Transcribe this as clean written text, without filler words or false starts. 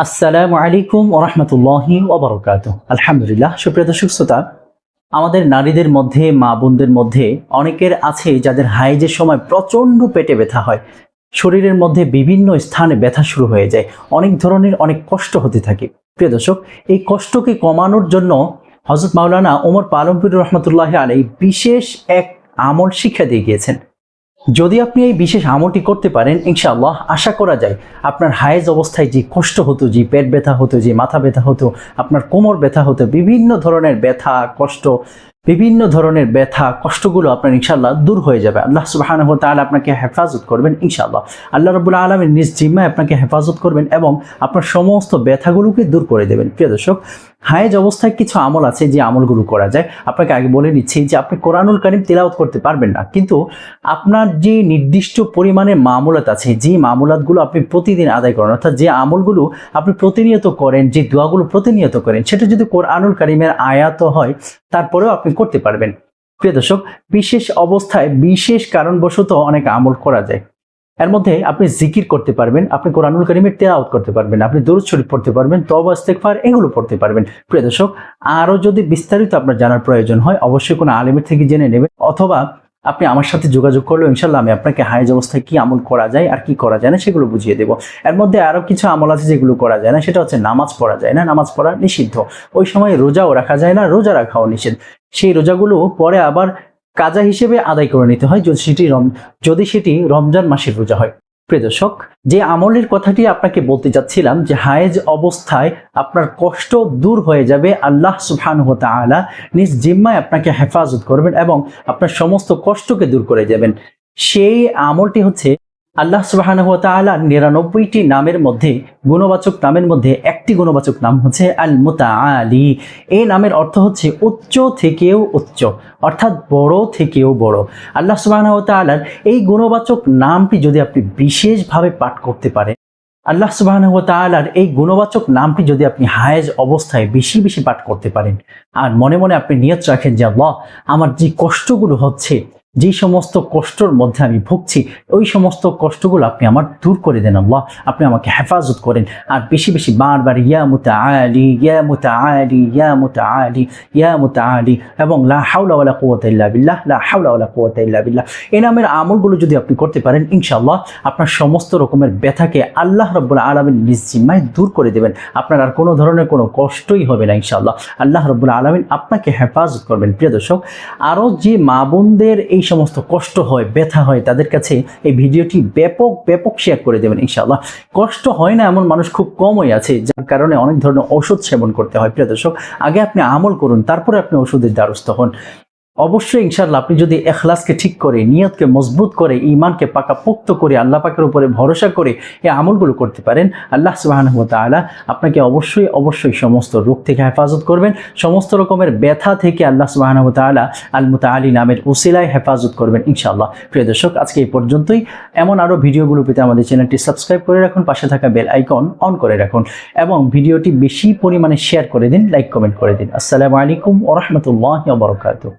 আসসালামু আলাইকুম ওয়া রাহমাতুল্লাহি ওয়া বারাকাতুহু। আলহামদুলিল্লাহ। সুপ্রিয় দর্শক শ্রোতা, আমাদের নারীদের মধ্যে, মা বোনদের মধ্যে অনেকের আছে যাদের হাইজের সময় প্রচণ্ড পেটে ব্যথা হয়, শরীরের মধ্যে বিভিন্ন স্থানে ব্যথা শুরু হয়ে যায়, অনেক ধরনের অনেক কষ্ট হতে থাকে। প্রিয় দর্শক, এই কষ্টকে কমানোর জন্য হযরত মাওলানা ওমর পালনপুরি রহমতুল্লাহি আলাইহি বিশেষ এক আমল শিক্ষা দিয়ে গিয়েছেন। যদি আপনি এই বিশেষ আমলটি করতে পারেন, ইনশাআল্লাহ আশা করা যায় আপনার হায়েজ অবস্থায় যে কষ্ট হতো, যে পেট ব্যথা হতো, যে মাথা ব্যথা হতো, আপনার কোমর ব্যথা হতো, বিভিন্ন ধরনের ব্যথা কষ্ট, বিভিন্ন ধরনের ব্যথা কষ্টগুলো আপনার ইনশাআল্লাহ দূর হয়ে যাবে। আল্লাহ সুবহানাহু ওয়া তাআলা আপনাকে হেফাজত করবেন ইনশাআল্লাহ। আল্লাহ রাব্বুল আলামিন নিজ জিম্মায় আপনাকে হেফাজত করবেন এবং আপনার সমস্ত ব্যথাগুলোকে দূর করে দেবেন। প্রিয় দর্শক, হায়েজ অবস্থায় কিছু আমল আছে যে আমলগুলো করা যায়। আপনাকে আগে বলে নিচ্ছি যে আপনি কোরআনুল কারীম তিলাওয়াত করতে পারবেন না, কিন্তু আপনার যে নির্দিষ্ট পরিমাণে মামুলাত আছে, যে মামুলাতগুলো আপনি প্রতিদিন আদায় করেন, অর্থাৎ যে আমলগুলো আপনি প্রতিনিয়ত করেন, যে দোয়াগুলো প্রতিনিয়ত করেন, সেটা যদি কোরআনুল কারীমের আয়াত হয় তারপরেও আপনি করতে পারবেন। প্রিয় দর্শক, বিশেষ অবস্থায় বিশেষ কারণবশত অনেক আমল করা যায়। এর মধ্যে আপনি জিকির করতে পারবেন, আপনি কোরআনুল কারীমের তিলাওয়াত করতে পারবেন, আপনি দরুদ শরীফ পড়তে পারবেন, তওবা ইস্তেগফার এগুলো পড়তে পারবেন। প্রিয় দর্শক, আরও যদি বিস্তারিত আপনার জানার প্রয়োজন হয় অবশ্যই কোনো আলেমের থেকে জেনে নেবেন, অথবা আপনি আমার সাথে যোগাযোগ করলে ইনশাল্লাহ আমি আপনাকে হায়েজ অবস্থায় কি আমল করা যায় আর কি করা যায় না সেগুলো বুঝিয়ে দেবো। এর মধ্যে আরও কিছু আমল আছে যেগুলো করা যায় না, সেটা হচ্ছে নামাজ পড়া যায় না, নামাজ পড়া নিষিদ্ধ। ওই সময় রোজাও রাখা যায় না, রোজা রাখাও নিষেধ। সেই রোজাগুলো পরে আবার কাজা হিসেবে আদায় করে নিতে হয় যদি সেটি রমজান মাসের রোজা হয়। প্রিয় দর্শক, যে আমলের কথাটি আপনাকে বলতে যাচ্ছিলাম, যে হায়েজ অবস্থায় আপনার কষ্ট দূর হয়ে যাবে, আল্লাহ সুবহানাহু ওয়া তাআলা নিজ জিম্মায় আপনাকে হেফাজত করবেন এবং আপনার সমস্ত কষ্টকে দূর করে যাবেন। সেই আমলটি হচ্ছে আল্লাহ সুবহানাহু ওয়া তাআলা ৯৯টি নামের মধ্যে, গুণবাচক নামের মধ্যে একটি গুণবাচক নাম হচ্ছে আল মুতাআলি। এই নামের অর্থ হচ্ছে উচ্চ থেকেও উচ্চ, অর্থাৎ বড় থেকেও বড়। আল্লাহ সুবহানাহু ওয়া তাআলার এই গুণবাচক নামটি যদি আপনি বিশেষভাবে পাঠ করতে পারেন, আল্লাহ সুবহানাহু ওয়া তাআলার এই গুণবাচক নামটি যদি আপনি হায়েজ অবস্থায় বেশি বেশি পাঠ করতে পারেন, আর মনে মনে আপনি নিয়ত রাখেন যে আল্লাহ, আমার যে কষ্টগুলো হচ্ছে, যে সমস্ত কষ্টর মধ্যে আমি ভুগছি, ওই সমস্ত কষ্টগুলো আপনি আমার দূর করে দেন আল্লাহ, আপনি আমাকে হেফাজত করেন। আর বেশি বেশি বারবার ইয়া মুতাআলি, ইয়া মুতাআলি, ইয়া মুতাআলি, ইয়া মুতাআলি এবং লা হাওলা ওয়ালা কুওয়াতা ইল্লা বিল্লাহ, লা হাওলা ওয়ালা কুওয়াতা ইল্লা বিল্লাহ, এই নামের আমলগুলো যদি আপনি করতে পারেন, ইনশাআল্লাহ আপনার সমস্ত রকমের ব্যথাকে আল্লাহ রাব্বুল আলামিন নিজ জিম্মায় দূর করে দেবেন। আপনার আর কোনো ধরনের কোনো কষ্টই হবে না ইনশাআল্লাহ। আল্লাহ রাব্বুল আলামিন আপনাকে হেফাজত করবেন। প্রিয় দর্শক, আরও যে মা বোনদের এই সমস্ত কষ্ট হয়, ব্যথা হয়, তাদের কাছে এই ভিডিওটি ব্যাপক শেয়ার করে দেবেন ইনশাআল্লাহ। কষ্ট হয় না এমন মানুষ খুব কমই আছে, যার কারণে অনেক ধরনের ওষুধ সেবন করতে হয়। প্রিয় দর্শক, আগে আপনি আমল করুন, তারপরে আপনি ওষুধের দ্বারস্থ হন। অবশ্যই ইনশাআল্লাহ আপনি যদি ইখলাসকে ঠিক করে, নিয়তকে মজবুত করে, ঈমানকে পাকাপোক্ত করে, আল্লাহ পাকের উপরে ভরসা করে এই আমলগুলো করতে পারেন, আল্লাহ সুবহানাহু ওয়া তাআলা আপনাকে অবশ্যই সমস্ত রোগ থেকে হেফাজত করবেন, সমস্ত রকমের ব্যথা থেকে আল্লাহ সুবহানাহু ওয়া তাআলা আল মুতাআলি নামের উসিলায় হেফাজত করবেন ইনশাআল্লাহ। প্রিয় দর্শক, আজকে এই পর্যন্তই। এমন আরও ভিডিওগুলো পেতে আমাদের চ্যানেলটি সাবস্ক্রাইব করে রাখুন, পাশে থাকা বেল আইকন অন করে রাখুন এবং ভিডিওটি বেশি পরিমাণে শেয়ার করে দিন, লাইক কমেন্ট করে দিন। আসসালামু আলাইকুম ওয়া রাহমাতুল্লাহি ওয়া বারাকাতুহু।